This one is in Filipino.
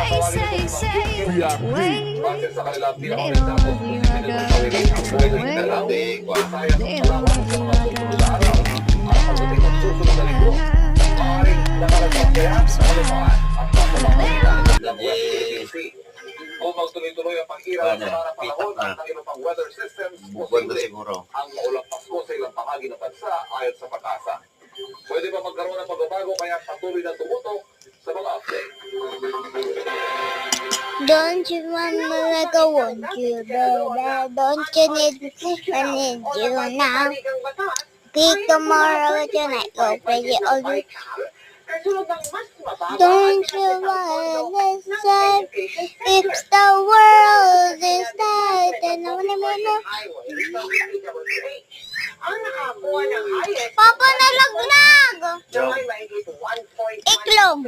Wait, they don't Kung magtuloy-tuloy ang pag-iral sa mga panahon at ang ilang pang weather systems, posible ang maulang Pasko sa ilang bahagi ng bansa ayon sa pag-asa. Pwede pa magkaroon ng pagbabago kaya patuloy na tumutok sa mga update. Don't you want me like I want you, baby? Don't you need me? I need you now. Pick tomorrow tonight, go crazy all you. Don't you want to listen? If the world is dead, then I wanna know. Papa, nalaglag! Iklog.